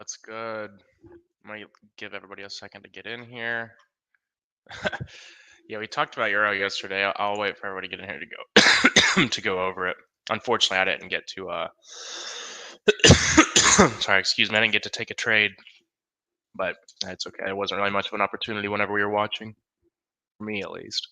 What's good? I'm gonna give everybody a second to get in here. Yeah, we talked about Euro yesterday. I'll wait for everybody to get in here to go to go over it. Unfortunately, I didn't get to sorry, excuse me, I didn't get to take a trade, but that's okay. It wasn't really much of an opportunity whenever we were watching, for me at least.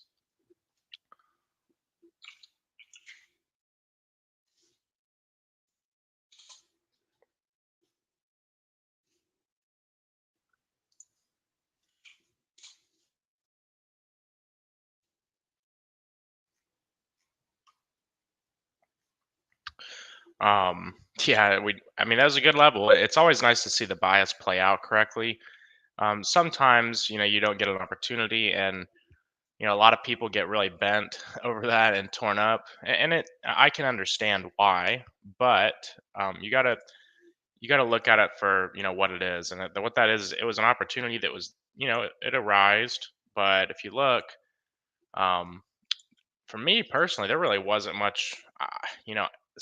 Yeah, I mean, that was a good level. It's always nice to see the bias play out correctly. Sometimes, you don't get an opportunity, and a lot of people get really bent over that and torn up, and I can understand why, but you gotta look at it for what it is, and what that is. It was an opportunity that was it arised, but if you look, um, for me personally, there really wasn't much.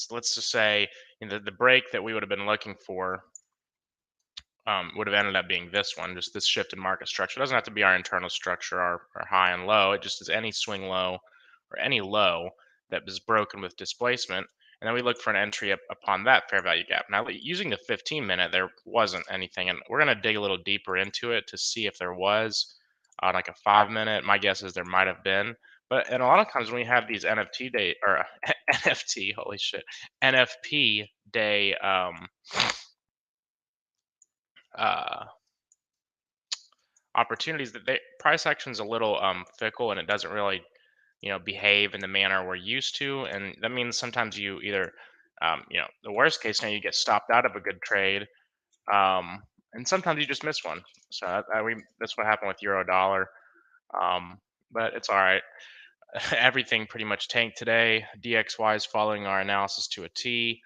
Let's just say the break that we would have been looking for would have ended up being this one, just this shift in market structure. It doesn't have to be our internal structure, our high and low. It just is any swing low or any low that was broken with displacement. And then we look for an entry upon that fair value gap. Now, using the 15-minute, there wasn't anything. And we're going to dig a little deeper into it to see if there was like a 5-minute. My guess is there might have been. And a lot of times when we have these NFT day or NFT, holy shit, NFP day uh, opportunities, that price action's a little fickle, and it doesn't really behave in the manner we're used to, and that means sometimes you either the worst case now, you get stopped out of a good trade, and sometimes you just miss one. So that's what happened with euro dollar, um, but it's all right. Everything pretty much tanked today. DXY is following our analysis to a T.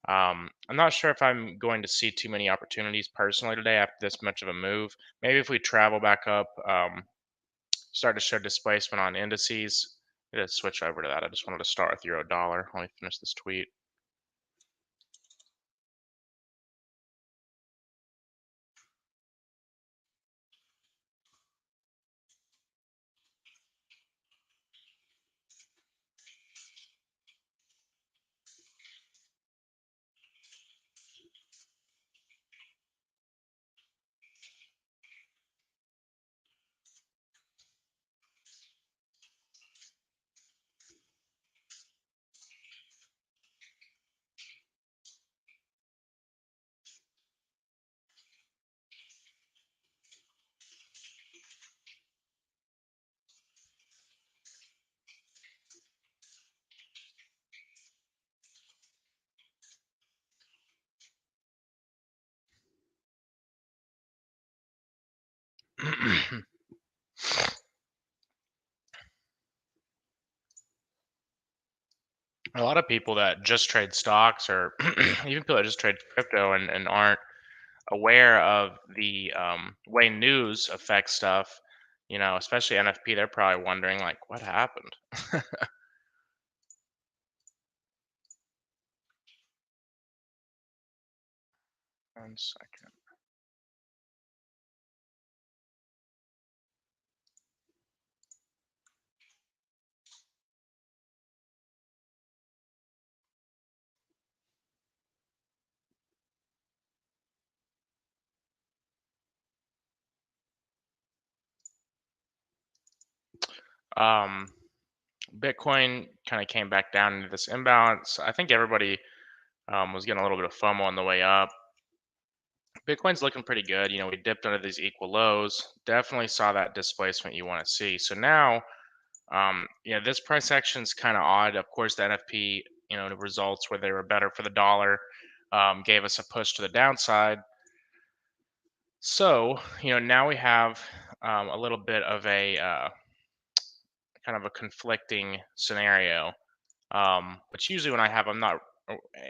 I'm not sure if I'm going to see too many opportunities personally today after this much of a move. Maybe if we travel back up, start to show displacement on indices. Let's switch over to that. I just wanted to start with euro dollar. Let me finish this tweet. A lot of people that just trade stocks, or even people that just trade crypto, and aren't aware of the way news affects stuff, especially NFP, they're probably wondering, like, what happened? 1 second. Um, Bitcoin kind of came back down into this imbalance. I think everybody was getting a little bit of FOMO on the way up. Bitcoin's looking pretty good. We dipped under these equal lows. Definitely saw that displacement you want to see. So now, this price action's kind of odd. Of course, the NFP, the results where they were better for the dollar, gave us a push to the downside. So, now we have a little bit of a kind of a conflicting scenario. Which usually when I'm not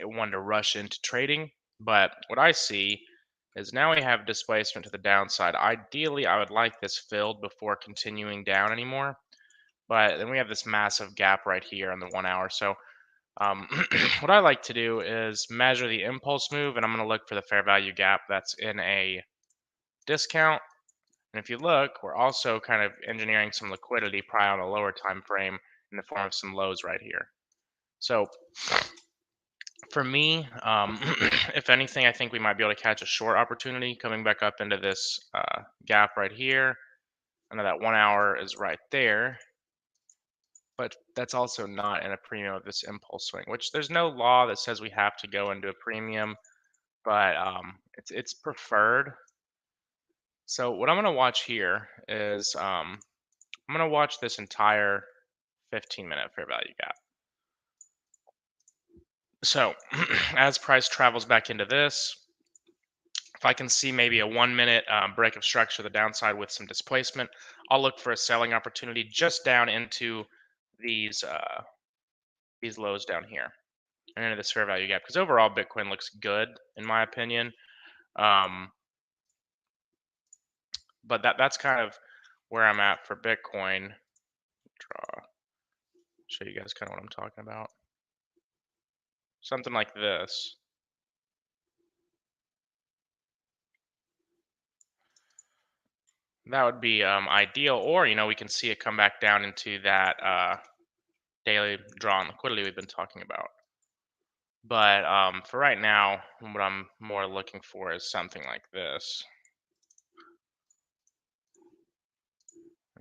one to rush into trading, but what I see is now we have displacement to the downside. Ideally, I would like this filled before continuing down anymore, but then we have this massive gap right here on the 1 hour. So What I like to do is measure the impulse move, and I'm going to look for the fair value gap that's in a discount. And if you look, we're also kind of engineering some liquidity probably on a lower time frame in the form of some lows right here. So for me, if anything, I think we might be able to catch a short opportunity coming back up into this gap right here. I know that 1 hour is right there, but that's also not in a premium of this impulse swing, which there's no law that says we have to go into a premium, but it's preferred. So what I'm gonna watch here is I'm gonna watch this entire 15-minute fair value gap. So as price travels back into this, if I can see maybe a 1 minute break of structure to the downside with some displacement, I'll look for a selling opportunity just down into these lows down here and into this fair value gap. Because overall, Bitcoin looks good in my opinion. Um, but that's kind of where I'm at for Bitcoin. Show you guys kind of what I'm talking about. Something like this. That would be ideal, or we can see it come back down into that daily draw on liquidity we've been talking about. But for right now, what I'm more looking for is something like this.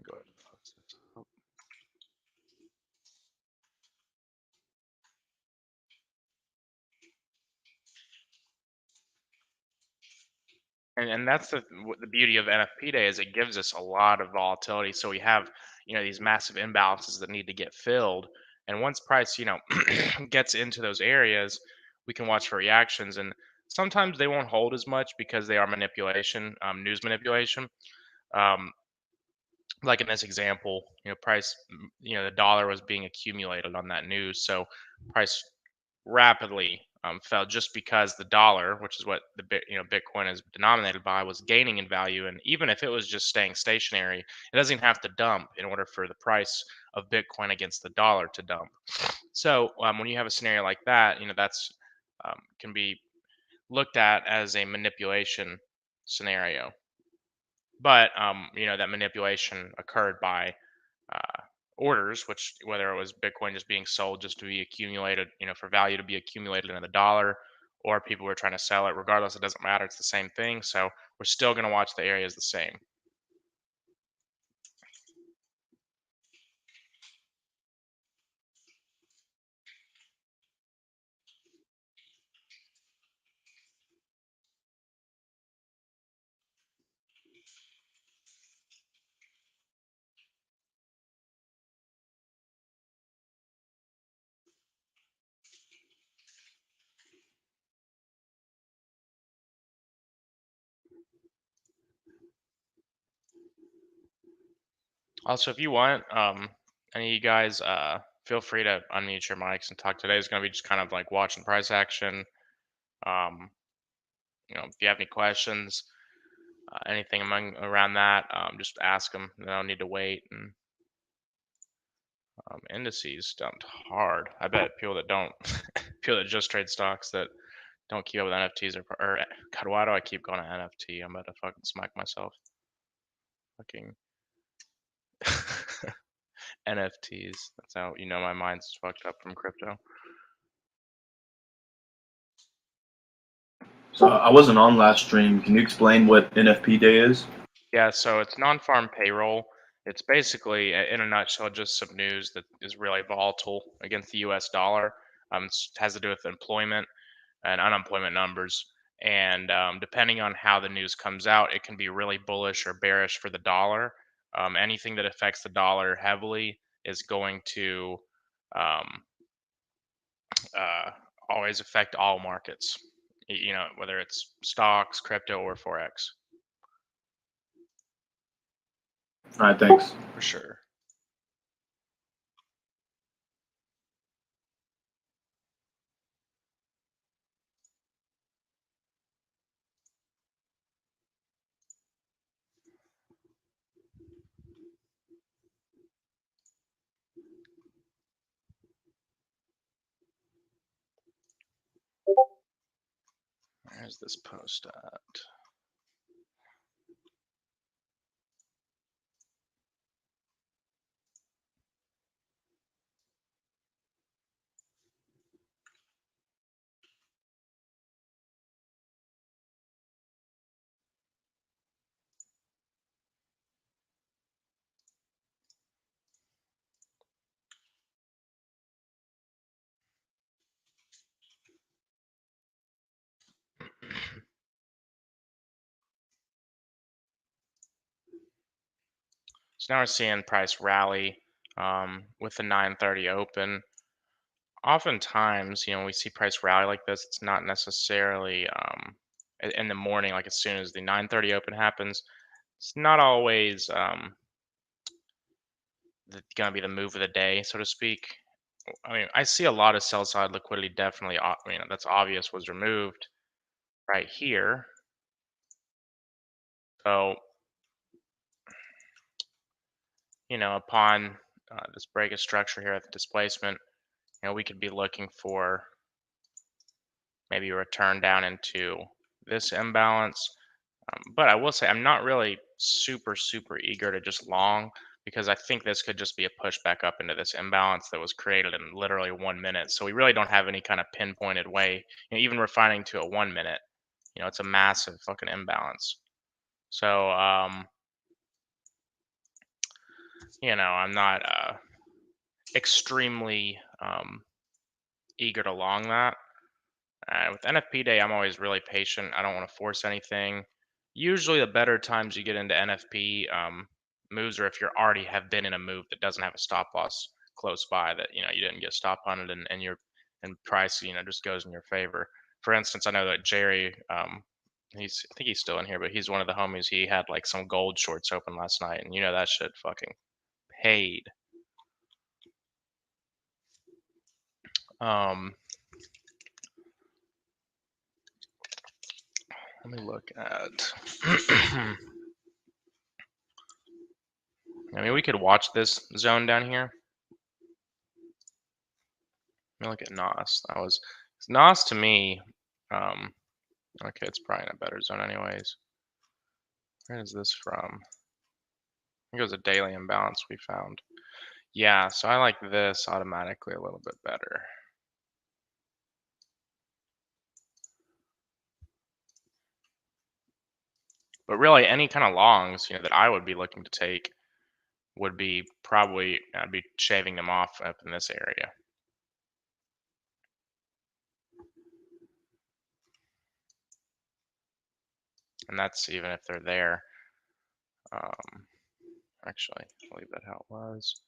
Go ahead and close this up. And that's the beauty of NFP Day is it gives us a lot of volatility. So we have these massive imbalances that need to get filled, and once price gets into those areas, we can watch for reactions. And sometimes they won't hold as much because they are manipulation, news manipulation. Um, like in this example, price, the dollar was being accumulated on that news, so price rapidly fell just because the dollar, which is what Bitcoin is denominated by, was gaining in value. And even if it was just staying stationary, it doesn't have to dump in order for the price of Bitcoin against the dollar to dump. So when you have a scenario like that, that's can be looked at as a manipulation scenario. But that manipulation occurred by orders, which whether it was Bitcoin just being sold just to be accumulated, for value to be accumulated in the dollar, or people were trying to sell it. Regardless, it doesn't matter. It's the same thing. So we're still going to watch the areas the same. Also, if you want, any of you guys, feel free to unmute your mics and talk. Today is going to be just kind of like watching price action. Um, if you have any questions, anything around that, just ask them. They don't need to wait. And indices dumped hard. I bet people that don't, people that just trade stocks that don't keep up with NFTs or God, why do I keep going to NFT? I'm about to fucking smack myself. Fucking NFTs. That's how my mind's fucked up from crypto. So I wasn't on last stream. Can you explain what NFP Day is? Yeah, so it's non-farm payroll. It's basically, in a nutshell, just some news that is really volatile against the U.S. dollar. It has to do with employment and unemployment numbers. And depending on how the news comes out, it can be really bullish or bearish for the dollar. Anything that affects the dollar heavily is going to um, uh, always affect all markets, whether it's stocks, crypto, or forex, All right, thanks. for sure. Where's this post at? So now we're seeing price rally with the 9:30 open. Oftentimes, we see price rally like this. It's not necessarily in the morning, like as soon as the 9:30 open happens. It's not always going to be the move of the day, so to speak. I mean, I see a lot of sell side liquidity definitely. That's obvious was removed right here. So, upon this break of structure here at the displacement, we could be looking for maybe a return down into this imbalance. But I will say I'm not really super eager to just long because I think this could just be a push back up into this imbalance that was created in literally 1 minute. So we really don't have any kind of pinpointed way, even refining to a 1 minute, it's a massive fucking imbalance. So, I'm not extremely eager to long that. With NFP Day, I'm always really patient. I don't want to force anything. Usually, the better times you get into NFP moves are if you already have been in a move that doesn't have a stop loss close by, that you didn't get stop hunted, and price just goes in your favor. For instance, I know that Jerry, I think he's still in here, but he's one of the homies. He had like some gold shorts open last night, and that shit fucking paid. Um, Let me look at. I mean, we could watch this zone down here. Let me look at NOS. NOS to me. Um, okay, it's probably in a better zone, anyways. Where is this from? I think it was a daily imbalance we found. Yeah, so I like this automatically a little bit better. But really, any kind of longs, that I would be looking to take would be probably I'd be shaving them off up in this area. And that's even if they're there. Actually, I'll leave that how it was.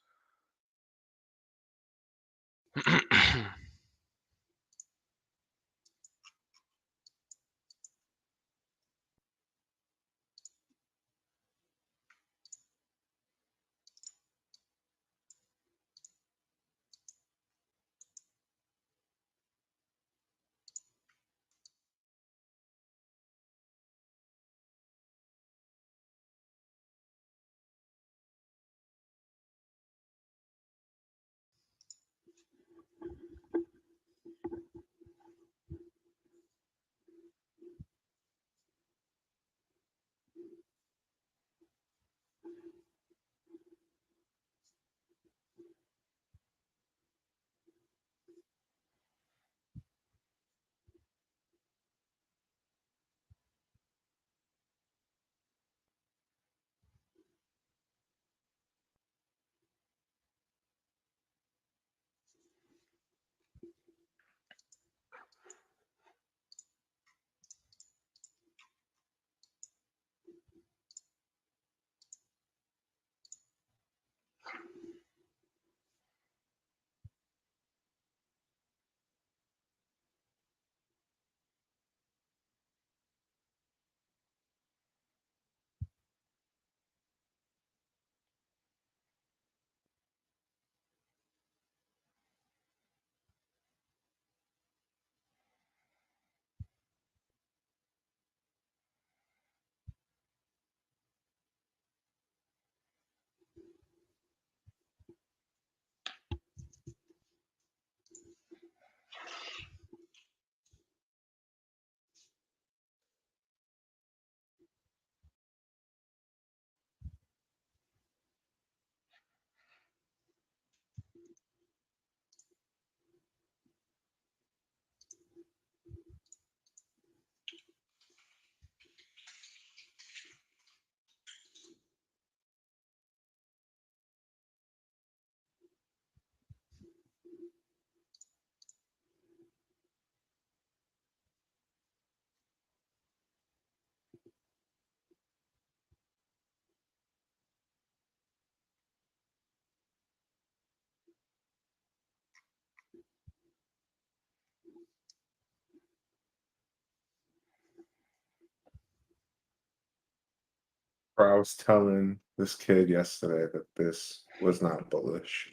Bro, I was telling this kid yesterday that this was not bullish.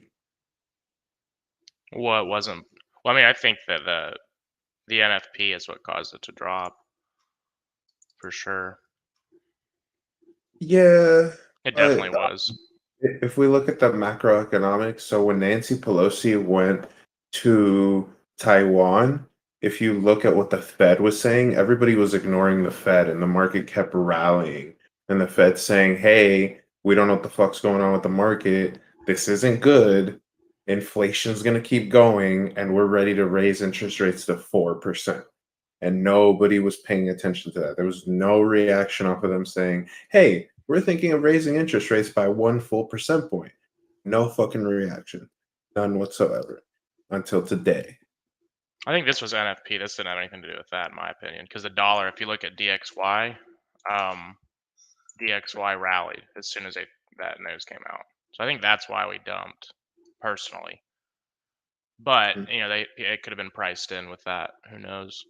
What wasn't? Well, I mean, I think that the NFP is what caused it to drop for sure. Yeah, It but definitely was. if we look at the macroeconomics, so when Nancy Pelosi went to Taiwan, if you look at what the Fed was saying, everybody was ignoring the Fed and the market kept rallying. And the Fed saying, hey, we don't know what the fuck's going on with the market. This isn't good. Inflation's going to keep going, and we're ready to raise interest rates to 4%. And nobody was paying attention to that. There was no reaction off of them saying, hey, we're thinking of raising interest rates by 1 full percent point. No fucking reaction. None whatsoever. Until today. I think this was NFP. This didn't have anything to do with that, in my opinion, because the dollar. If you look at DXY, um, DXY rallied as soon as that news came out. So I think that's why we dumped, personally. But it could have been priced in with that. Who knows?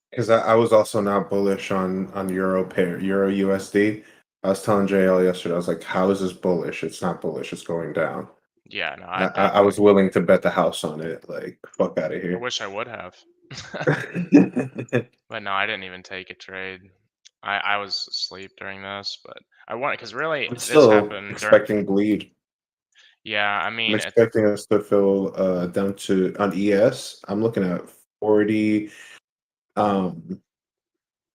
Because I was also not bullish on Euro pair, Euro USD. I was telling JL yesterday, I was like, how is this bullish? It's not bullish, it's going down. Yeah, no, I was willing to bet the house on it. Like, fuck out of I here. wish I would have. But no, I didn't even take a trade. I was asleep during this, but I want because really I'm this still happened during. expecting bleed. Yeah, I I'm mean, expecting us to fill down to on ES. I'm looking at 40. Um,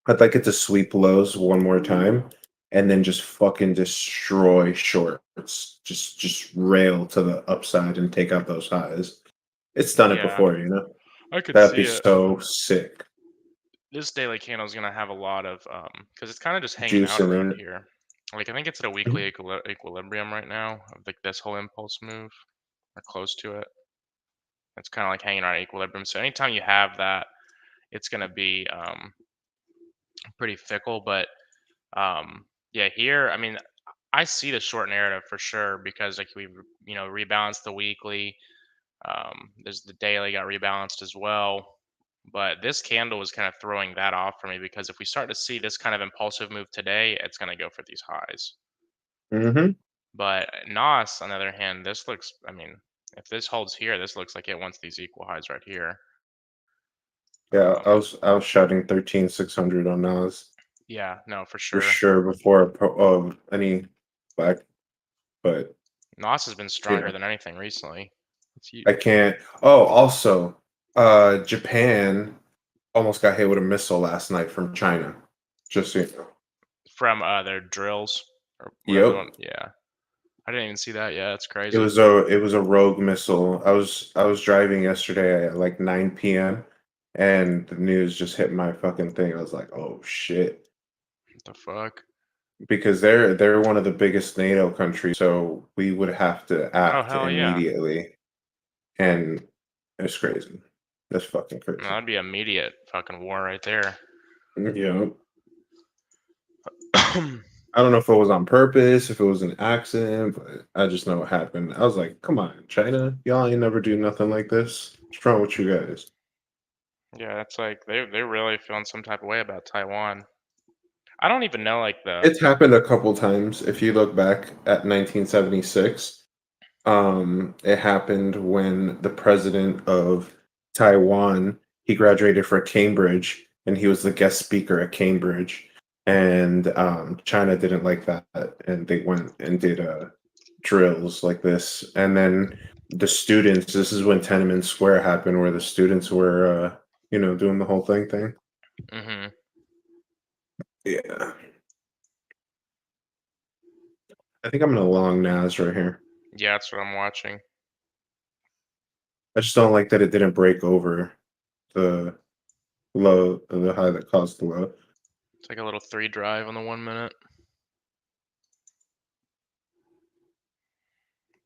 I'd like it to sweep lows one more time and then just fucking destroy shorts. Just rail to the upside and take out those highs. It's done it yeah, before, you know? I could That'd see be it. so sick. This daily candle is gonna have a lot of because it's kind of just hanging Juice out in around it. here. Like I think it's at a Mhm. weekly equilibrium right now of like this whole impulse move or close to it. It's kind of like hanging around equilibrium. So anytime you have that, it's gonna be pretty fickle. But yeah, here, I mean, I see the short narrative for sure because like we rebalanced the weekly. There's the daily got rebalanced as well. But this candle was kind of throwing that off for me because if we start to see this kind of impulsive move today, it's going to go for these highs. Mhm. But NOS, on the other hand, this looks, I mean, if this holds here, this looks like it wants these equal highs right here. Yeah, Um, I was shouting 13,600 on Nas yeah, no, for for sure. sure before any black, but NOS has been you stronger know, than anything recently. I can't. Oh, also, Japan almost got hit with a missile last night from China. Just so you know. From their drills or whatever. Yep. Yeah, I didn't even see that. Yeah, that's It crazy. was a rogue missile. I was driving yesterday at like 9 p.m. and the news just hit my fucking thing. I was like, "Oh shit." What the fuck? Because they're one of the biggest NATO countries, so we would have to Oh, act hell yeah. immediately. And it's crazy. That's fucking No, crazy. that'd be immediate fucking war right there. Yeah. I don't know if it was on purpose, if it was an accident, but I just know what happened. I was like, come on, China, y'all ain't never do nothing like this. What's wrong with you guys? Yeah, it's like they're really feeling some type of way about Taiwan. I don't even know like the. It's happened a couple times. If you look back at 1976, it happened when the president of Taiwan, he graduated from Cambridge and he was the guest speaker at Cambridge. And China didn't like that, and they went and did drills like this. And then the students, this is when Tiananmen Square happened, where the students were, doing the whole thing. Hmm. Yeah. I think I'm in a long Nas right here. Yeah, that's what I'm watching. I just don't like that it didn't break over the the high that caused the low. It's like a little 3 drive on the 1 minute.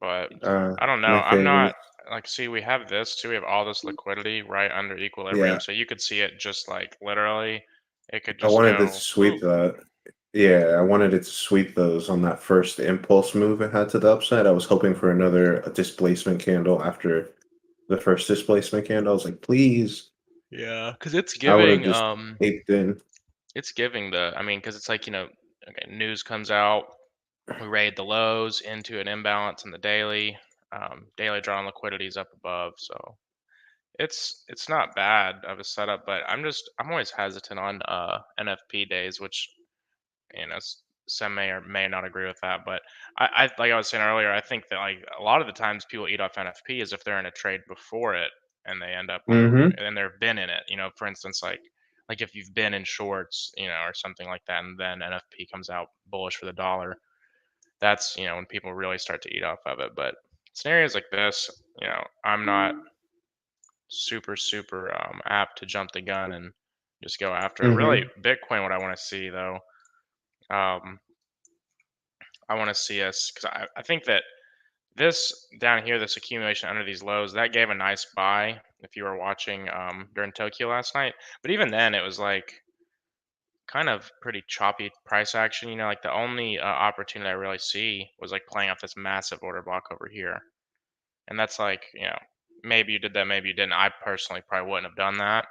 But I don't know. My I'm not favorite. like, see, we have this too. We have all this liquidity right under equilibrium. Yeah, So you could see it just like literally, it could I just wanted it to go, sweep oop, that. Yeah, I wanted it to sweep those on that first impulse move it had to the upside. I was hoping for another displacement candle after the first displacement candle. I was like, please. yeah, because it's I would have giving, just aped in. it's giving the, I mean, because it's like, Okay, news comes out. We raid the lows into an imbalance in the daily. Daily draw on liquidity is up above, so it's not bad of a setup. But I'm always hesitant on NFP days, which some may or may not agree with that. But I like I was saying earlier, I think that like a lot of the times people eat off NFP is if they're in a trade before it and they end up on the Mm-hmm. and they've been in it. For instance, like if you've been in shorts, or something like that, and then NFP comes out bullish for the dollar. That's when people really start to eat off of it. But scenarios like this, I'm not super apt to jump the gun and just go after it. Really, Mm-hmm. Bitcoin, what I want to see though, um, I want to see us because I think that this down here, this accumulation under these lows, that gave a nice buy if you were watching during Tokyo last night. But even then, it was like kind of pretty choppy price action. Like the only opportunity I really see was like playing off this massive order block over here. And that's like, maybe you did that, maybe you didn't. I personally probably wouldn't have done that.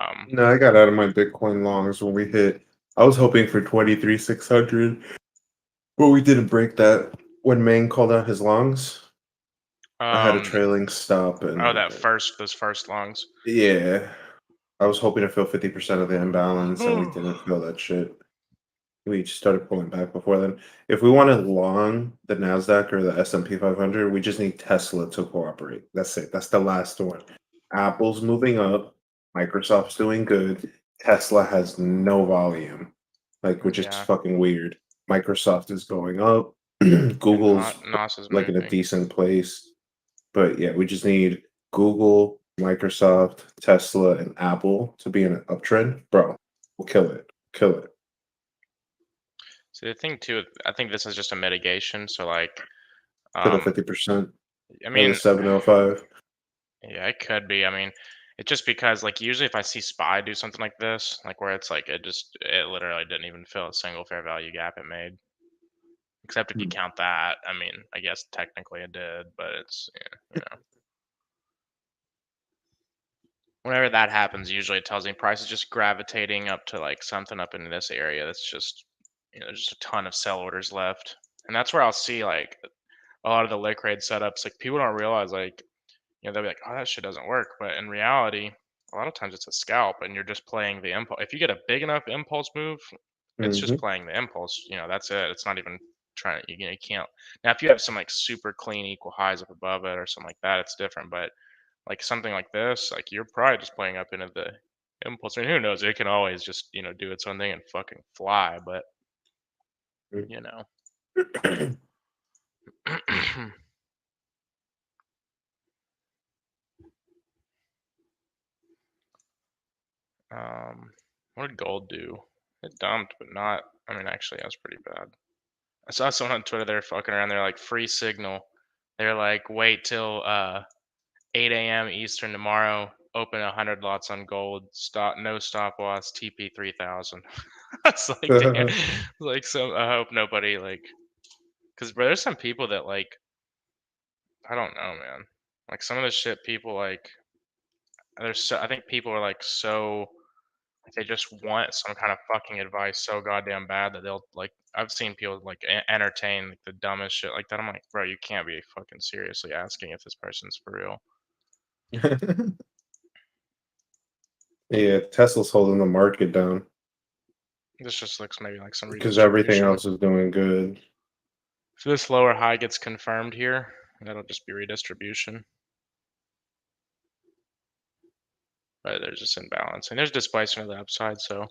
Um, No, I got out of my Bitcoin longs when we hit. I was hoping for 23,600, but we didn't break that. When Maine called out his longs, I had a um, trailing stop, oh, and those first longs. yeah, I was hoping to fill 50% of the imbalance, and we didn't fill that shit. We just started pulling back before then. If we want to long the Nasdaq or the S&P 500, we just need Tesla to cooperate. That's it. That's the last one. Apple's moving up. Microsoft's doing good. Tesla has no volume, which is Yeah, fucking weird. Microsoft is going up. and Google's Nos is like in a moving. decent place. But yeah, we just need Google, Microsoft, Tesla, and Apple to be in an uptrend. Bro, we'll kill it. Kill it. So the thing too, I think this is just a mitigation. So like, To the um, 50% I or the mean, 705. yeah, it could be. I mean, it's just because like usually if I see SPY do something like this, like where it's like it literally didn't even fill a single fair value gap it made. Except if you Hmm. count that. I mean, I guess technically it did, but it's whenever that happens, usually it tells me price is just gravitating up to like something up into this area. That's just there's just a ton of sell orders left, and that's where I'll see like a lot of the liquid setups. Like people don't realize like they'll be like, oh, that shit doesn't work, but in reality, a lot of times it's a scalp, and you're just playing the impulse. If you get a big enough impulse move, it's just Hmm. playing the impulse. That's it. It's not even trying. You can't. Now, if you have some like super clean equal highs up above it or something like that, it's different. But like something like this, like you're probably just playing up into the impulse. I mean, who knows? It can always just do its own thing and fucking fly. But you know, what did gold do? It dumped, but not. I mean, actually, that was pretty bad. I saw someone on Twitter. They're fucking around. They're like free signal. They're like, wait till 8 a.m. Eastern tomorrow. Open 100 lots on gold. Stop. No stop loss. TP 3000. It's like damn. Like so. I hope nobody like. Because there's some people that like. I don't know, man. Like some of the shit people like. There's so. I think people are like so. Like they just want some kind of fucking advice so goddamn bad that they'll like. I've seen people like entertain like the dumbest shit like that. I'm like, bro, you can't be fucking seriously asking if this person's for real. Yeah, Tesla's holding the market down This just looks maybe like some because everything redistribution. else is doing good. If this lower high gets confirmed here, that'll just be redistribution. But there's just imbalance. And there's displacement of the upside, so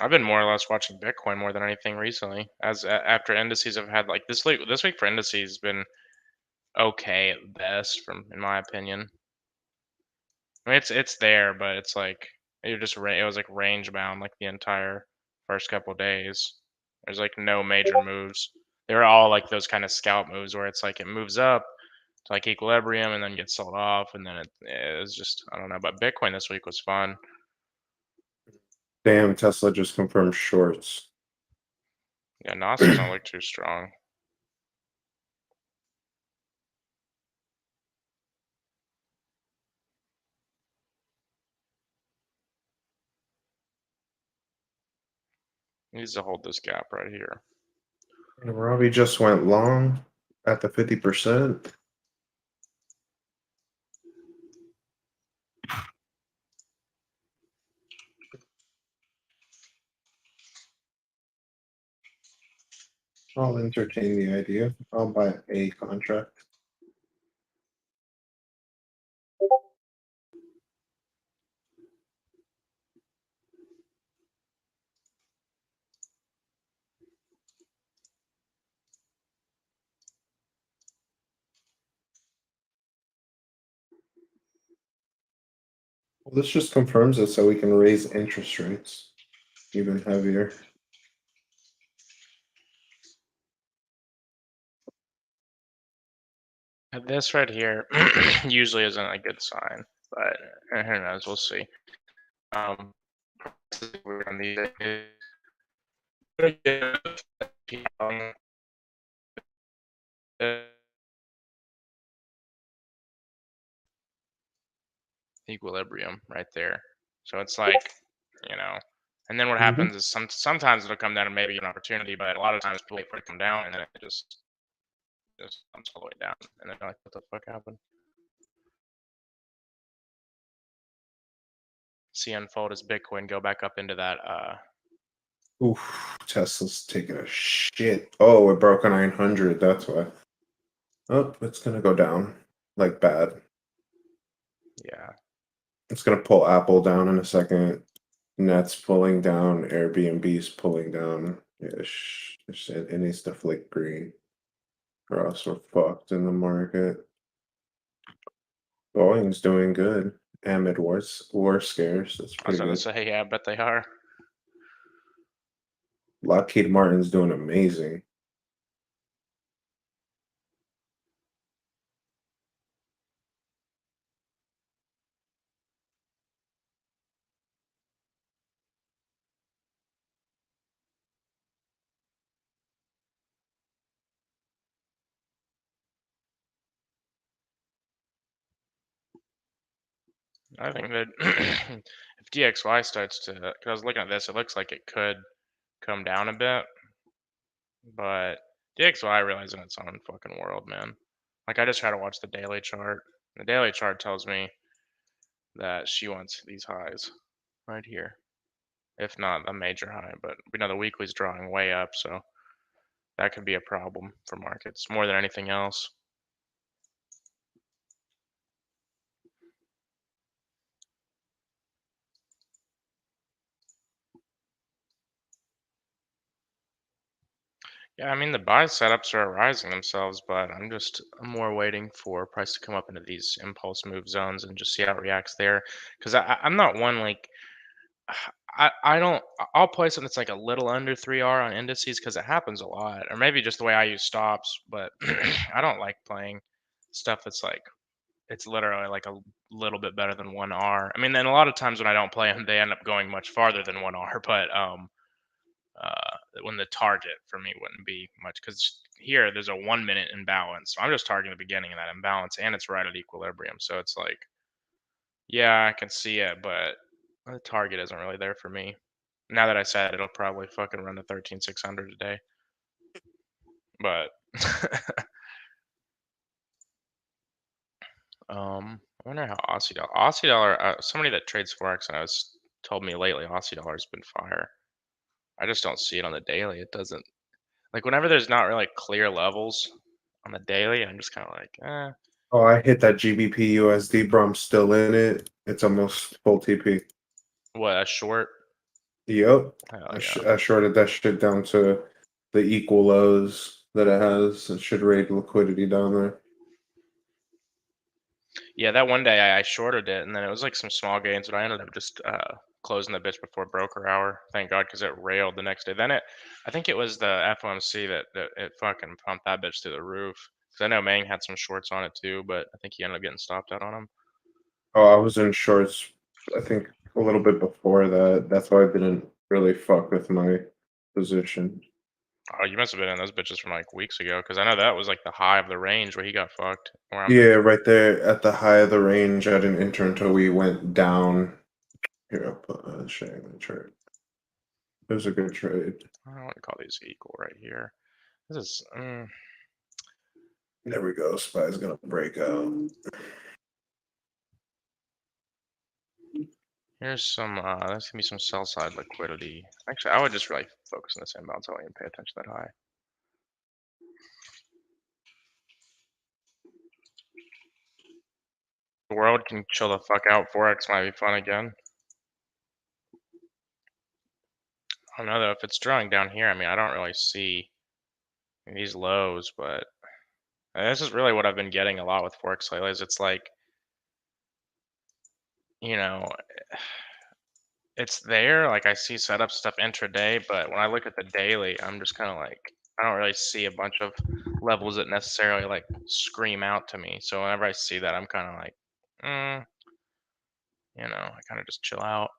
I've been more or less watching Bitcoin more than anything recently. As after indices have had like this week for indices has been okay at best, from in my opinion. I mean, it's there, but it's like it was like range bound like the entire first couple days. There's like no major moves. They were all like those kind of scalp moves where it's like it moves up to like equilibrium and then gets sold off, and then it was just I don't know. But Bitcoin this week was fun. Damn, Tesla just confirmed shorts. Yeah, Nas doesn't look too strong. needs to hold this gap right here. And Robbie just went long at the 50%. I'll entertain the idea. I'll buy a contract. Well, this just confirms it so we can raise interest rates even heavier. This right here usually isn't a good sign, but who knows? We'll see. We're on these equilibrium right there. So it's like, you know, and then what happens is sometimes it'll come down and maybe an opportunity, but a lot of times people wait for it to come down and then it just comes all the way down, and then like, what the fuck happened? See unfold as Bitcoin go back up into that. Oof, Tesla's taking a shit. Oh, it broke a 900. That's why. Oh, it's gonna go down like bad. Yeah. It's gonna pull Apple down in a second. Net's pulling down. Airbnb's pulling down. Yeah, it needs to flick green, or else we're fucked in the market. Boeing's doing good. Amid war scares. That's I was pretty gonna good. say, yeah, I bet they are. Lockheed Martin's doing amazing. I think that if DXY starts to, because I was looking at this, it looks like it could come down a bit, but DXY realizes in its own fucking world, man. Like I just try to watch the daily chart. The daily chart tells me that she wants these highs right here, if not a major high. But we know the weekly's drawing way up, so that could be a problem for markets more than anything else. Yeah, I mean the buy setups are rising themselves, but I'm more waiting for price to come up into these impulse move zones and just see how it reacts there. Because I'm not one like I don't I'll play something that's like a little under 3R on indices because it happens a lot, or maybe just the way I use stops. But I don't like playing stuff that's like it's literally like a little bit better than 1R. I mean, then a lot of times when I don't play them, they end up going much farther than 1R. But when the target for me wouldn't be much because here there's a 1 minute imbalance. So I'm just targeting the beginning of that imbalance and it's right at equilibrium. So it's like, yeah, I can see it, but the target isn't really there for me. Now that I said it, it'll probably fucking run to 13,600 today. But I wonder how Aussie dollar, somebody that trades forex and I was told me lately Aussie dollar's been fire. I just don't see it on the daily. It doesn't. Like whenever there's not really clear levels on the daily, I'm just kind of like, eh. Oh, I hit that GBP USD, bro. I'm still in it. It's almost full TP. What, a short? Yep. Hell I shorted that shit down to the equal lows that it has. It should raid liquidity down there. Yeah, that one day I shorted it, and then it was like some small gains, but I ended up just closing the bitch before broker hour. Thank God, because it railed the next day. Then I think it was the FOMC that it fucking pumped that bitch to the roof. Because I know Mang had some shorts on it too, but I think he ended up getting stopped out on them. Oh, I was in shorts, I think a little bit before that. That's why I didn't really fuck with my position. Oh, you must have been in those bitches from like weeks ago, because I know that was like the high of the range where he got fucked. Yeah, right there at the high of the range. I didn't enter until we went down. Here, I'll put sharing the chart. It was a good trade. I don't want to call these equal right here. This is. There we go. SPY's gonna break out. Here's some. There's gonna be some sell side liquidity. Actually, I would just really focus on this imbalance. I wouldn't even pay attention that high. The world can chill the fuck out. Forex might be fun again. I don't know though if it's drawing down here. I mean, I don't really see these lows, but this is really what I've been getting a lot with Forex lately. Is it's like, you know, it's there. Like I see setup stuff intraday, but when I look at the daily, I'm just kind of like, I don't really see a bunch of levels that necessarily like scream out to me. So whenever I see that, I'm kind of like, I kind of just chill out.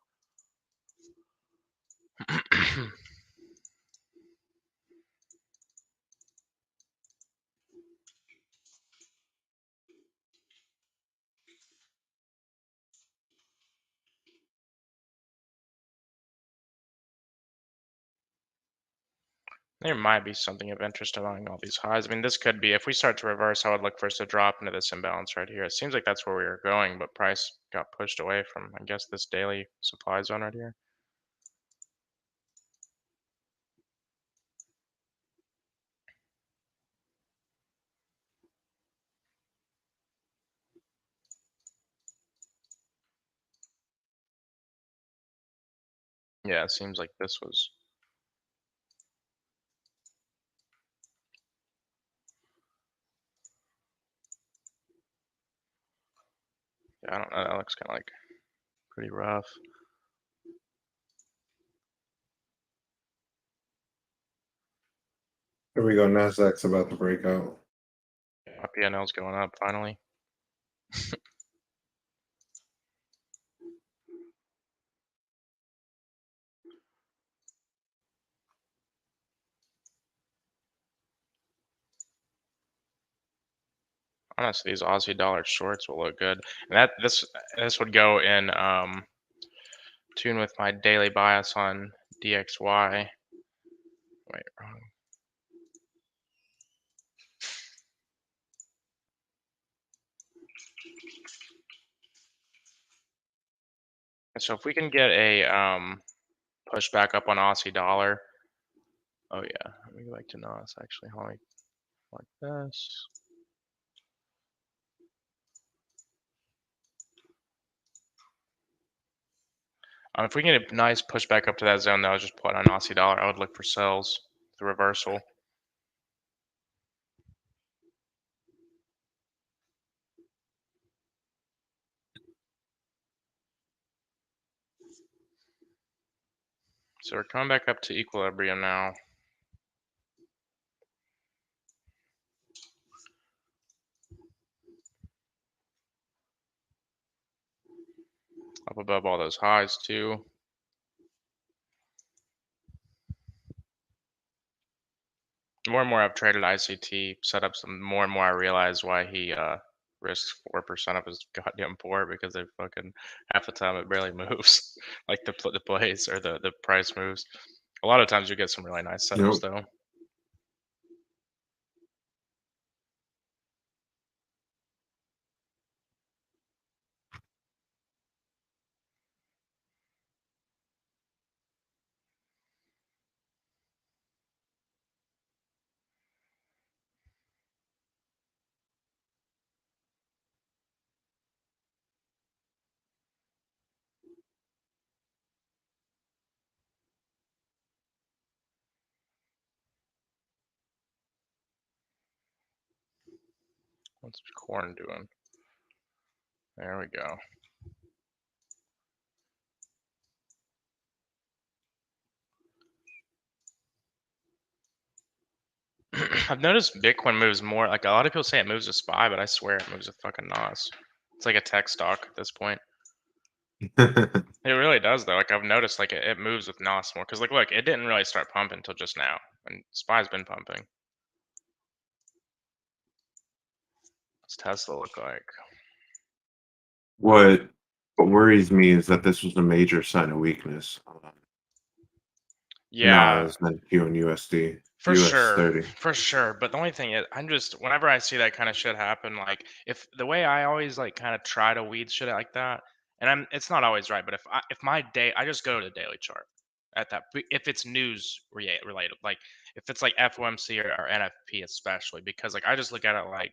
There might be something of interest along all these highs. I mean, this could be, if we start to reverse, I would look for us to drop into this imbalance right here. It seems like that's where we were going, but price got pushed away from, I guess, this daily supply zone right here. Yeah, it seems like this was. Yeah, I don't know. That looks kind of like pretty rough. Here we go. Nasdaq's about to break out. My PNL's going up finally. Honestly, these Aussie dollar shorts will look good, and this would go in tune with my daily bias on DXY. Wait, wrong. So if we can get a push back up on Aussie dollar. Oh yeah, we like to know it's actually like this. If we get a nice push back up to that zone that I was just put on Aussie dollar, I would look for sells, the reversal. So we're coming back up to equilibrium now. Up above all those highs too. More and more I've traded ICT setups, the more and more I realize why he risks 4% of his goddamn port, because they fucking half the time it barely moves, like the plays or the price moves. A lot of times you get some really nice setups though. What's corn doing? There we go. I've noticed Bitcoin moves more. Like a lot of people say it moves a SPY, but I swear it moves a fucking NOS. It's like a tech stock at this point. It really does though. Like I've noticed, like it moves with NOS more. Cause like, look, it didn't really start pumping until just now, and SPY's been pumping. What's Tesla look like? What worries me is that this was a major sign of weakness. Not Yeah, as many Q and USD, for US sure, 30. for sure. But the only thing is, I'm just whenever I see that kind of shit happen, like if the way I always like kind of try to weed shit like that, and it's not always right, but if my day, I just go to the daily chart at that. If it's news related, like if it's like FOMC or NFP especially, because like I just look at it like,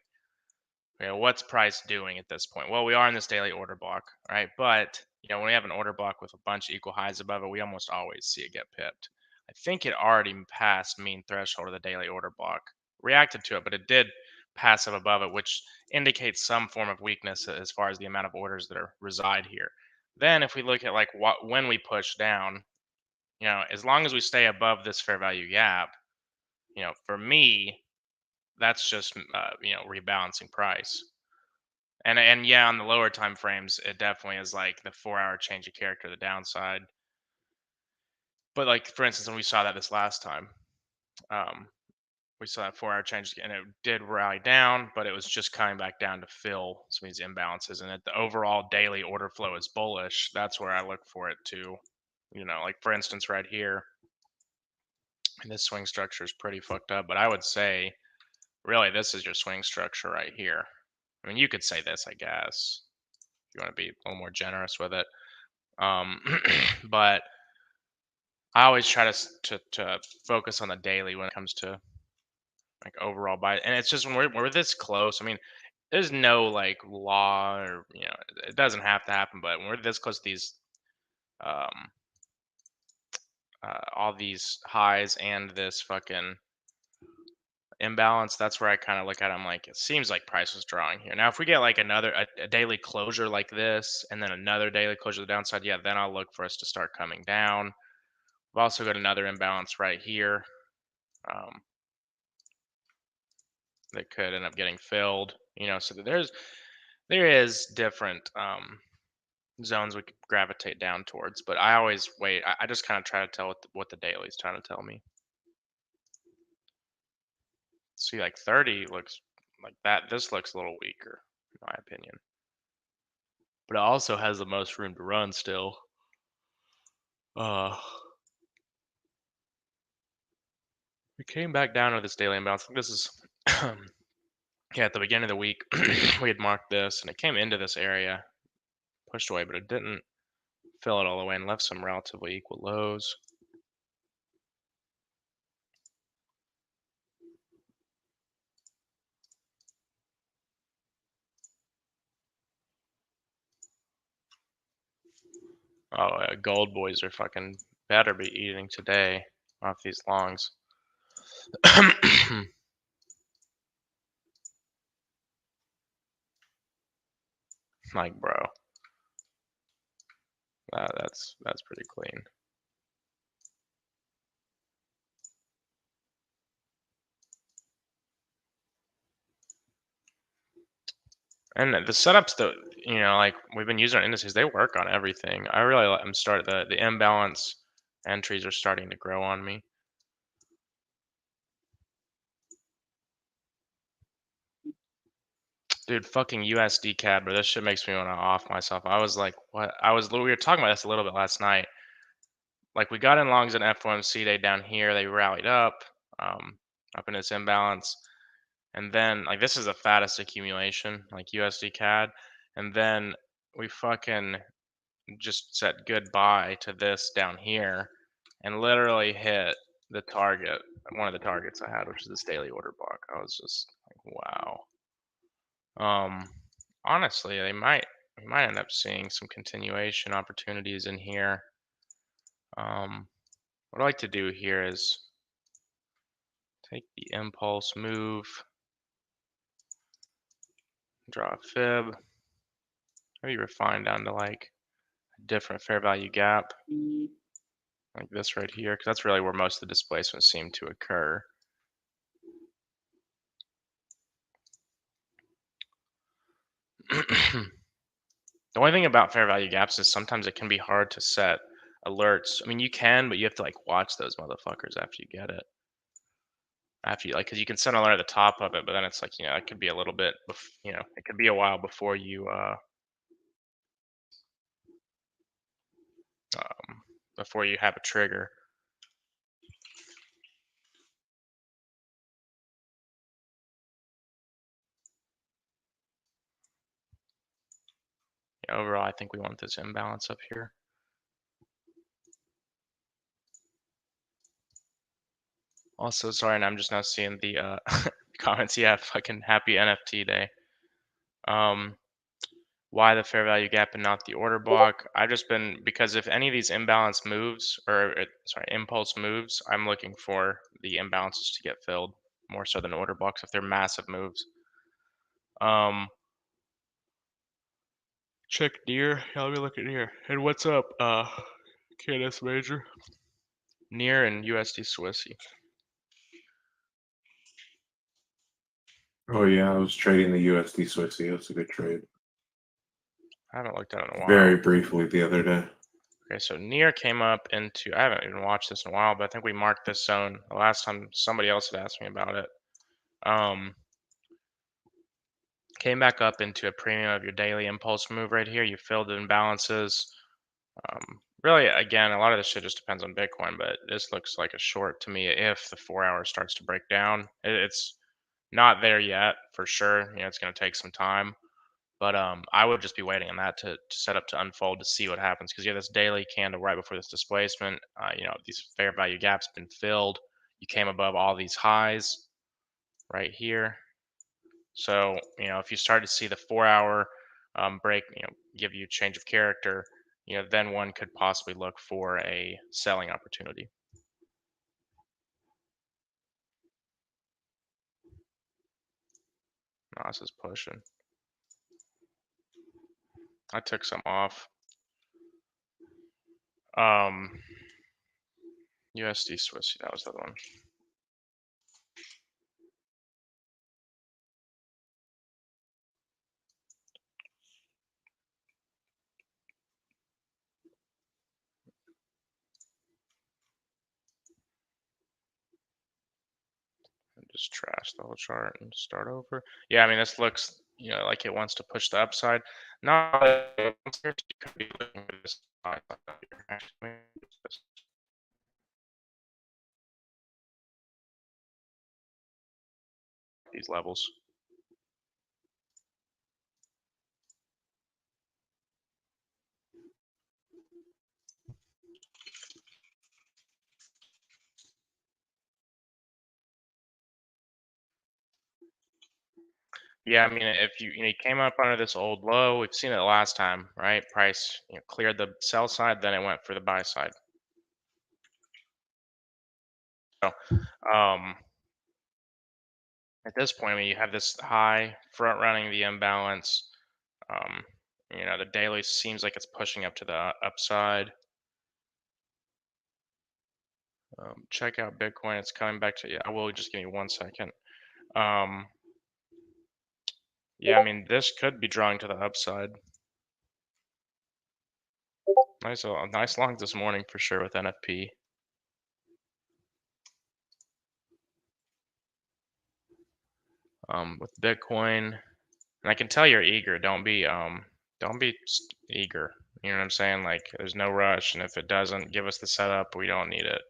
what's price doing at this point? Well, we are in this daily order block, right? But when we have an order block with a bunch of equal highs above it, we almost always see it get pipped. I think it already passed mean threshold of the daily order block, reacted to it, but it did pass up above it, which indicates some form of weakness as far as the amount of orders that reside here. Then, if we look at like when we push down, as long as we stay above this fair value gap, for me, that's just rebalancing price. And yeah, on the lower time frames, it definitely is like the 4 hour change of character, the downside. But like for instance, when we saw that this last time, um, we saw that 4 hour change, and it did rally down, but it was just coming back down to fill some of these imbalances. And if the overall daily order flow is bullish, that's where I look for it to, like for instance, right here, and this swing structure is pretty fucked up. But I would say, really, this is your swing structure right here. I mean, you could say this, I guess, if you want to be a little more generous with it. Um, but I always try to focus on the daily when it comes to like overall buy, and it's just when we're this close. I mean, there's no like law or it doesn't have to happen, but when we're this close to these um all these highs and this fucking imbalance, that's where I kind of look at it. I'm like, it seems like price is drawing here. Now, if we get like a daily closure like this, and then another daily closure to the downside, yeah, then I'll look for us to start coming down. We've also got another imbalance right here. Um, that could end up getting filled. So there is different zones we could gravitate down towards, but I always wait. I just kind of try to tell what the daily is trying to tell me. See, like 30 looks like that. This looks a little weaker, in my opinion, but it also has the most room to run still. Uh, we came back down to this daily imbalance. This is yeah, at the beginning of the week we had marked this, and it came into this area, pushed away, but it didn't fill it all the way and left some relatively equal lows. Oh, gold boys are fucking better be eating today off these longs. Like, bro, that's pretty clean. And the setups that like we've been using on indices, they work on everything. I really let them start. The imbalance entries are starting to grow on me. Dude, fucking USD CAD, bro. This shit makes me want to off myself. I was like, what? We were talking about this a little bit last night. Like we got in longs in FOMC day down here. They rallied up in this imbalance. And then like this is the fattest accumulation, like USD CAD. And then we fucking just said goodbye to this down here and literally hit the target, one of the targets I had, which is this daily order block. I was just like, wow. Honestly, we might end up seeing some continuation opportunities in here. What I like to do here is take the impulse move, draw a fib, maybe refine down to like a different fair value gap, like this right here, because that's really where most of the displacements seem to occur. The only thing about fair value gaps is sometimes it can be hard to set alerts. I mean, you can, but you have to like watch those motherfuckers after you get it. After you like, because you can set an alert at the top of it, but then it's like it could be a little bit, it could be a while before you have a trigger. Overall, I think we want this imbalance up here. Also, sorry, and I'm just now seeing the comments. Yeah, fucking happy NFT day. Why the fair value gap and not the order block? I've just been, because if any of these imbalance moves, or sorry, impulse moves, I'm looking for the imbalances to get filled more so than order blocks if they're massive moves. Check near. Yeah, let me look at near. And what's up, KNS Major? Near and USD Swissy. Oh yeah, I was trading the USD Swissy. It was a good trade. I haven't looked at it in a while. Very briefly the other day. Okay, so near came up into, I haven't even watched this in a while, but I think we marked this zone the last time somebody else had asked me about it. Came back up into a premium of your daily impulse move right here. You filled the imbalances. Really, again, a lot of this shit just depends on Bitcoin, but this looks like a short to me if the 4 hour starts to break down. It's not there yet for sure. It's going to take some time, but I would just be waiting on that to set up to unfold to see what happens, because you have this daily candle right before this displacement. These fair value gaps been filled. You came above all these highs right here. So, if you start to see the 4 hour break, give you a change of character, then one could possibly look for a selling opportunity. Nas is pushing. I took some off. USD Swiss, that was the other one. Just trash the whole chart and start over. Yeah, I mean, this looks, like it wants to push the upside. Not that it wants to, you could be looking for this side here, actually. These levels. Yeah, I mean, if you came up under this old low, we've seen it last time, right? Price cleared the sell side, then it went for the buy side. So, at this point, I mean, you have this high front running the imbalance. The daily seems like it's pushing up to the upside. Check out Bitcoin. It's coming back to, yeah, I will, just give me 1 second. Yeah, I mean, this could be drawing to the upside. Nice long this morning for sure with NFP. With Bitcoin, and I can tell you're eager. Don't be eager. You know what I'm saying? Like, there's no rush, and if it doesn't give us the setup, we don't need it.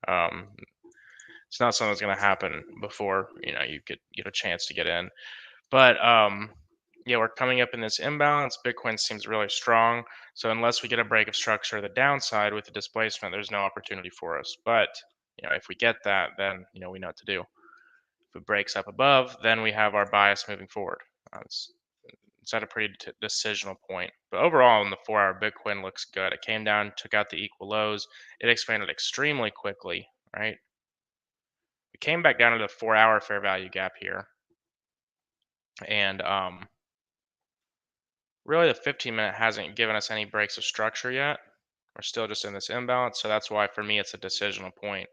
It's not something that's going to happen before you get a chance to get in. But yeah, we're coming up in this imbalance. Bitcoin seems really strong. So unless we get a break of structure to the downside with the displacement, there's no opportunity for us. But if we get that, then we know what to do. If it breaks up above, then we have our bias moving forward. It's at a pretty decisional point. But overall, in the 4 hour, Bitcoin looks good. It came down, took out the equal lows. It expanded extremely quickly, right? We came back down to the 4 hour fair value gap here. And really, the 15-minute hasn't given us any breaks of structure yet. We're still just in this imbalance. So that's why, for me, it's a decisional point.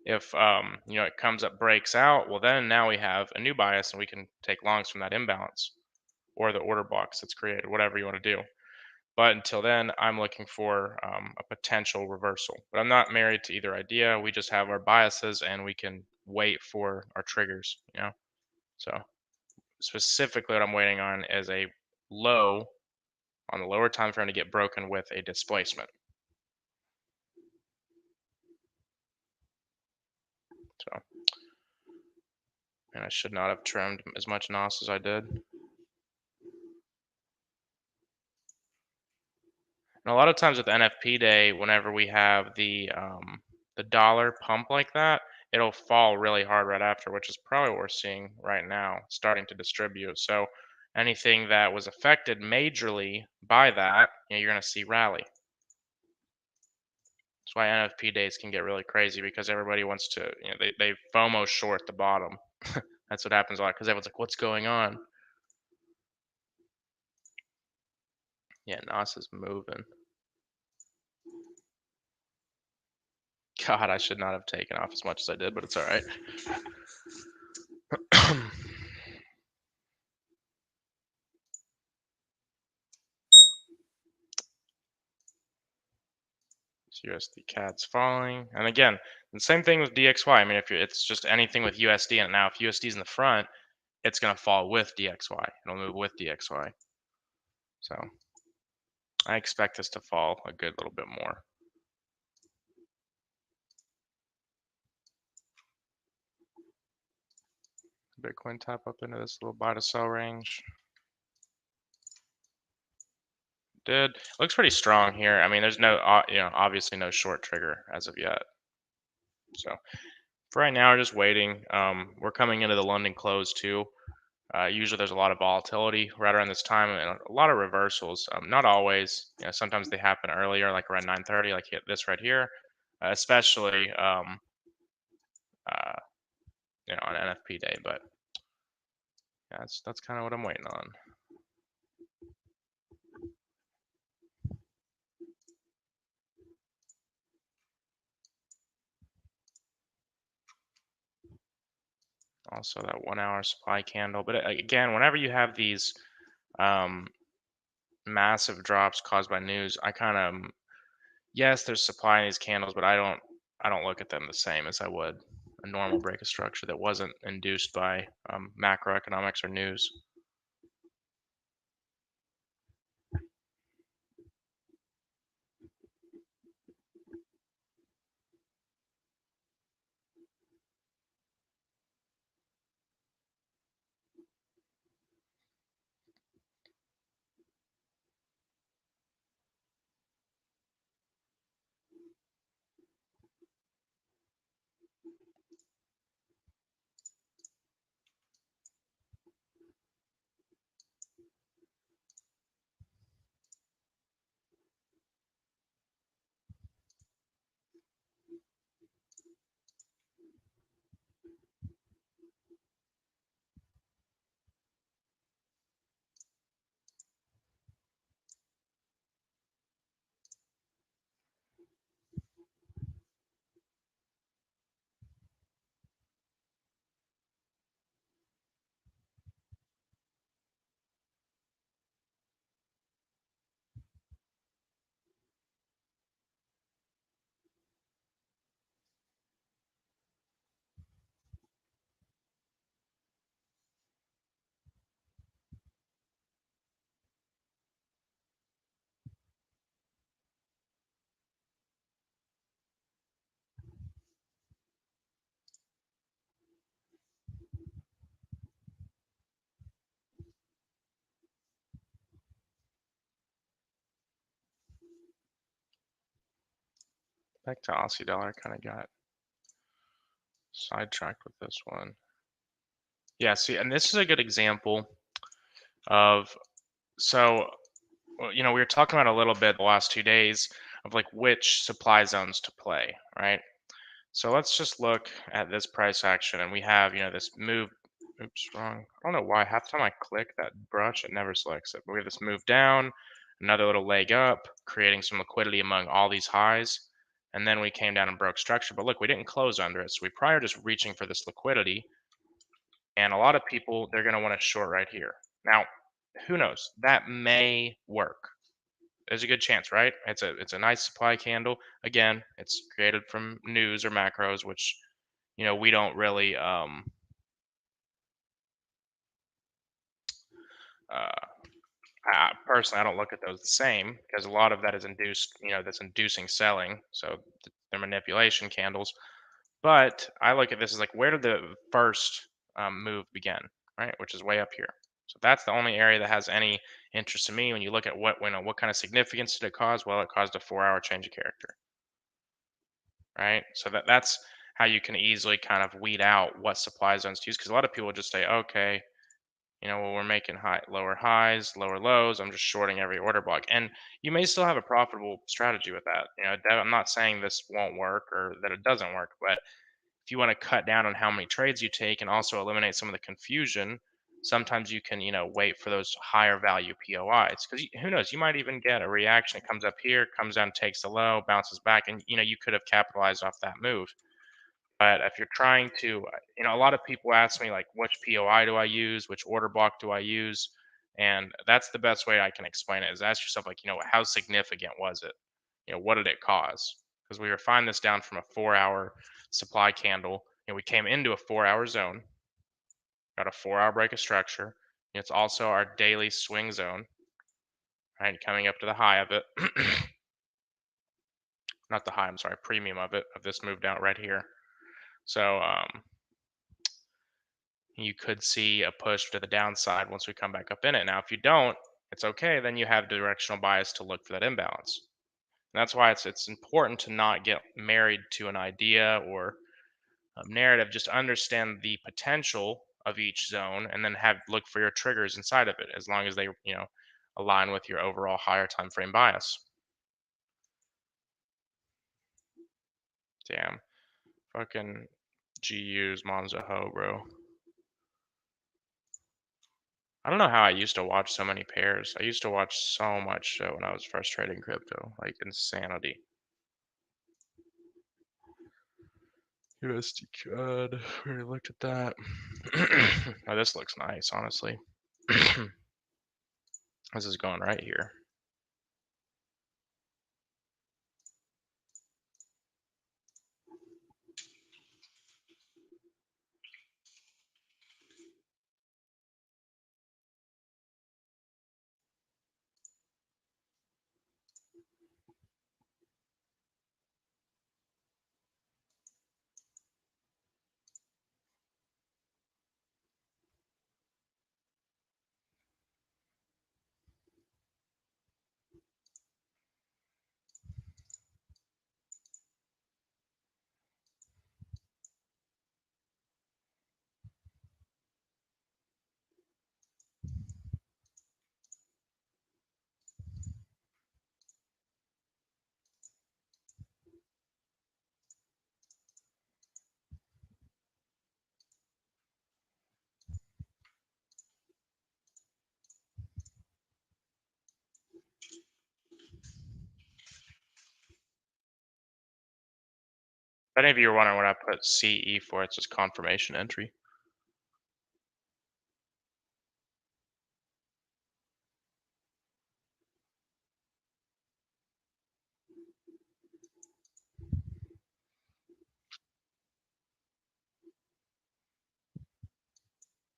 If it comes up, breaks out, well, then now we have a new bias and we can take longs from that imbalance or the order box that's created, whatever you want to do. But until then, I'm looking for a potential reversal. But I'm not married to either idea. We just have our biases and we can wait for our triggers, So specifically, what I'm waiting on is a low on the lower time frame to get broken with a displacement. So, and I should not have trimmed as much NOS as I did. And a lot of times with NFP Day, whenever we have the dollar pump like that, it'll fall really hard right after, which is probably what we're seeing right now, starting to distribute. So anything that was affected majorly by that, you're going to see rally. That's why NFP days can get really crazy because everybody wants to, they FOMO short the bottom. That's what happens a lot because everyone's like, "What's going on?" Yeah, NOS is moving. God, I should not have taken off as much as I did, but it's all right. USD CAD's falling, and again, the same thing with DXY. I mean, if it's just anything with USD in it now, if USD is in the front, it's gonna fall with DXY. It'll move with DXY. So I expect this to fall a good little bit more. Bitcoin tap up into this little buy to sell range. Did looks pretty strong here. I mean, there's no, obviously no short trigger as of yet. So for right now, we're just waiting. We're coming into the London close too. Usually there's a lot of volatility right around this time and a lot of reversals. Not always. Sometimes they happen earlier, like around 9:30, like this right here, especially uh, on NFP day. But yeah, that's kind of what I'm waiting on. Also that 1 hour supply candle. But again, whenever you have these um, massive drops caused by news, I kind of, yes, there's supply in these candles, but I don't look at them the same as I would a normal break of structure that wasn't induced by macroeconomics or news. Back to Aussie dollar, kind of got sidetracked with this one. Yeah, see, and this is a good example of, so, we were talking about a little bit the last 2 days of like which supply zones to play, right? So let's just look at this price action, and we have, this move. Oops, wrong. I don't know why. Half the time I click that brush, it never selects it. But we have this move down, another little leg up, creating some liquidity among all these highs. And then we came down and broke structure. But look, we didn't close under it. So we probably are just reaching for this liquidity. And a lot of people, they're going to want to short right here. Now, who knows? That may work. There's a good chance, right? It's a nice supply candle. Again, it's created from news or macros, which we don't really uh, personally, I don't look at those the same because a lot of that is induced, that's inducing selling. So they're manipulation candles. But I look at this as like, where did the first move begin, right? Which is way up here. So that's the only area that has any interest to me when you look at what kind of significance did it cause? Well, it caused a 4-hour change of character, right? So that's how you can easily kind of weed out what supply zones to use, because a lot of people just say, okay, well, we're making lower highs, lower lows. I'm just shorting every order block, and you may still have a profitable strategy with that. I'm not saying this won't work or that it doesn't work, but if you want to cut down on how many trades you take and also eliminate some of the confusion, sometimes you can, wait for those higher value POIs, because who knows, you might even get a reaction. It comes up here, comes down, takes the low, bounces back, and you could have capitalized off that move. But if you're trying to, a lot of people ask me like, which POI do I use? Which order block do I use? And that's the best way I can explain it, is ask yourself, like, how significant was it? What did it cause? Because we refined this down from a 4-hour supply candle. We came into a 4-hour zone, got a 4-hour break of structure. It's also our daily swing zone, right? Coming up to the high of it. Not the high, I'm sorry, premium of this move down right here. So, you could see a push to the downside once we come back up in it. Now, if you don't, it's okay. Then you have directional bias to look for that imbalance. And that's why it's important to not get married to an idea or a narrative. Just understand the potential of each zone, and then look for your triggers inside of it, as long as they align with your overall higher time frame bias. Damn, fucking GU's Monza Ho, bro. I don't know how I used to watch so many pairs. I used to watch so much when I was first trading crypto, like insanity. USD CAD, we already looked at that. Oh, this looks nice, honestly. This is going right here. If any of you are wondering what I put CE for, it's just confirmation entry.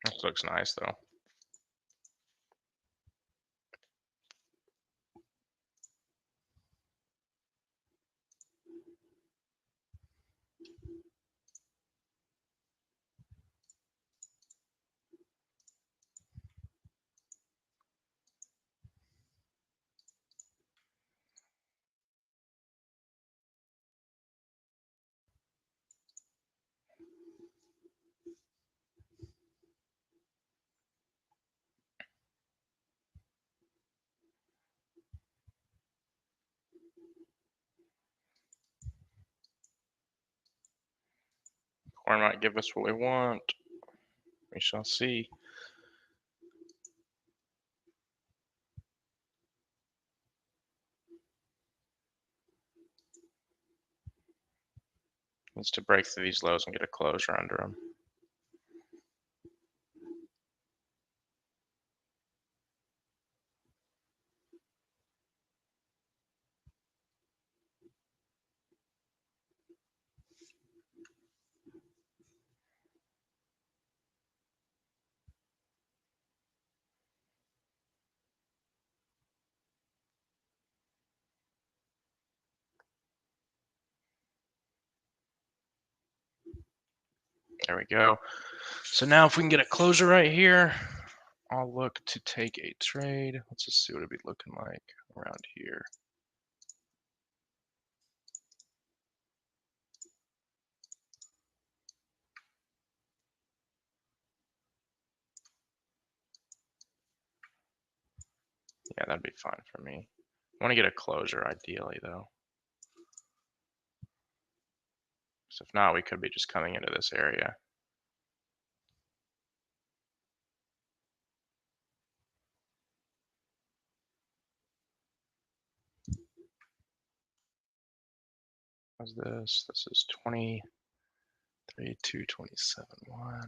This looks nice though. Or might give us what we want. We shall see. Needs to break through these lows and get a closure under them. There we go. So now if we can get a closure right here, I'll look to take a trade. Let's just see what it'd be looking like around here. Yeah, that'd be fine for me. I want to get a closure ideally though. So if not, we could be just coming into this area. How's this? This is 23, 2, 27, 1.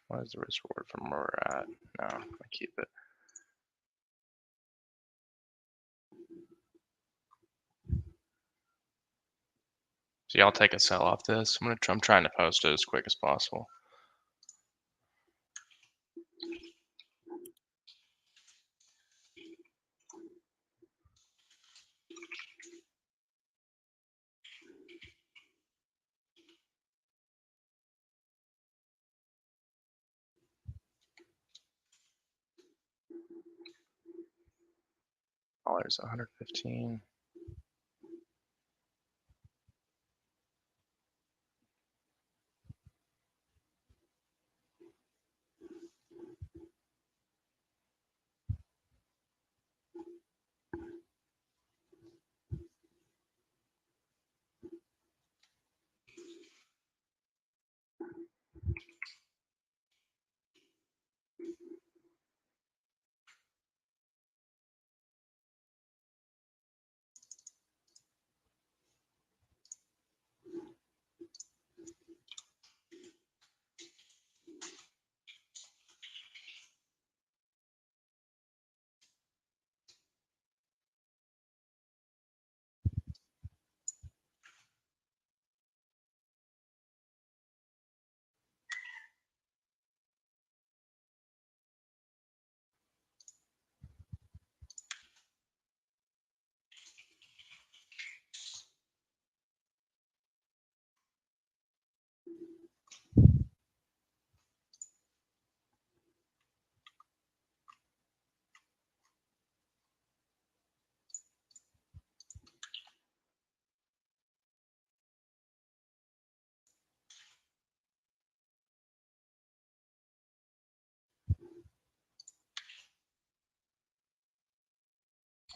What is the risk reward from where we're at? No, I'm gonna keep it. So y'all take a sell off this. I'm trying to post it as quick as possible. Dollars 115.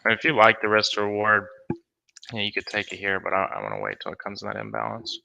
And if you like the risk to reward, yeah, you could take it here, but I want to wait till it comes in that imbalance.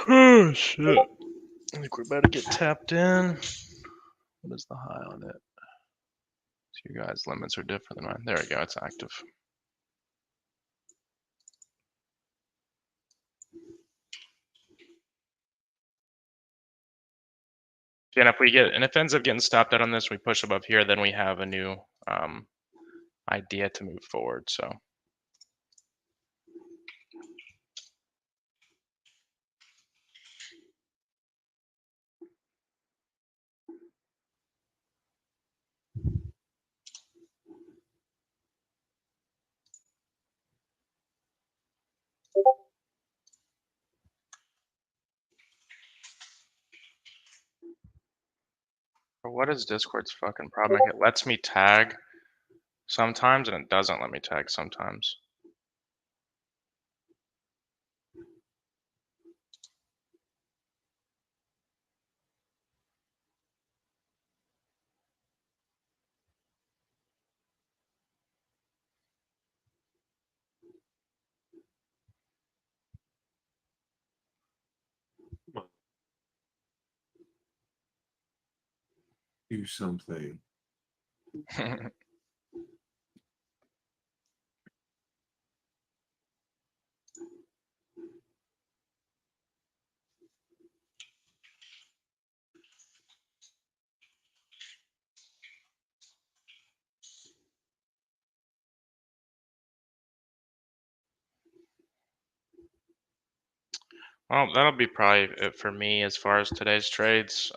Oh shit. I think we're about to get tapped in. What is the high on it? So you guys' limits are different than mine. There we go, it's active. And if it ends up getting stopped out on this, we push above here, then we have a new idea to move forward. So But what is Discord's fucking problem? It lets me tag sometimes, and it doesn't let me tag sometimes. Do something. Well, that'll be probably it for me as far as today's trades.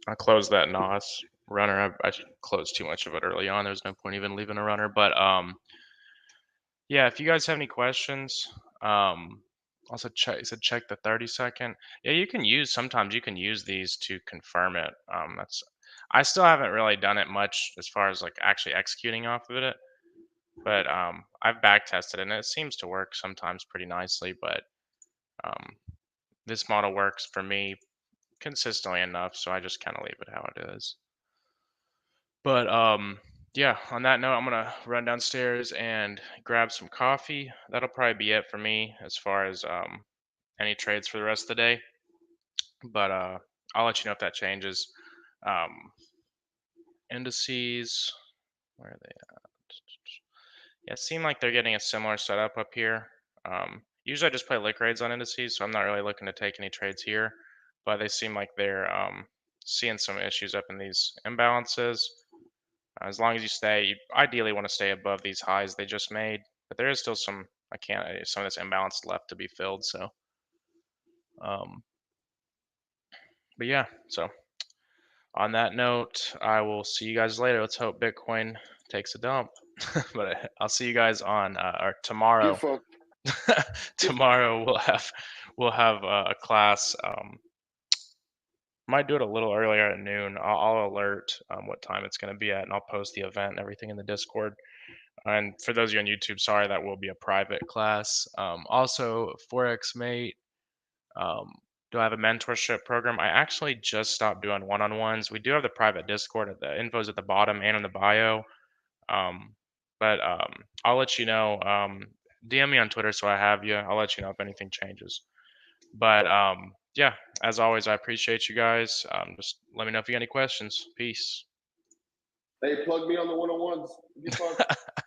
I closed that NOS runner. I closed too much of it early on. There's no point even leaving a runner. But yeah, if you guys have any questions, also check. You said check the 30-second. Yeah, you can use. Sometimes you can use these to confirm it. That's. I still haven't really done it much as far as like actually executing off of it. But I've back tested it and it seems to work sometimes pretty nicely. But um, this model works for me consistently enough, so I just kind of leave it how it is. But yeah, on that note, I'm gonna run downstairs and grab some coffee. That'll probably be it for me as far as any trades for the rest of the day. But I'll let you know if that changes. Um, Indices, where are they at? Yeah, it seemed like they're getting a similar setup up here. Usually I just play lick trades on indices, so I'm not really looking to take any trades here. But they seem like they're seeing some issues up in these imbalances. As long as you stay, you ideally want to stay above these highs they just made. But there is still some, some of this imbalance left to be filled. So, um, but yeah, so on that note, I will see you guys later. Let's hope Bitcoin takes a dump. But I'll see you guys on or tomorrow. Tomorrow we'll have a class. Might do it a little earlier at noon. I'll alert what time it's going to be at, and I'll post the event and everything in the Discord. And for those of you on YouTube, sorry, that will be a private class. Also, forex mate. Um, do I have a mentorship program? I actually just stopped doing one-on-ones. We do have the private Discord. The info's at the bottom and in the bio. Um, but I'll let you know. DM me on Twitter so I have you. I'll let you know if anything changes. But yeah, as always, I appreciate you guys. Just let me know if you got any questions. Peace. Hey, plug me on the 101s.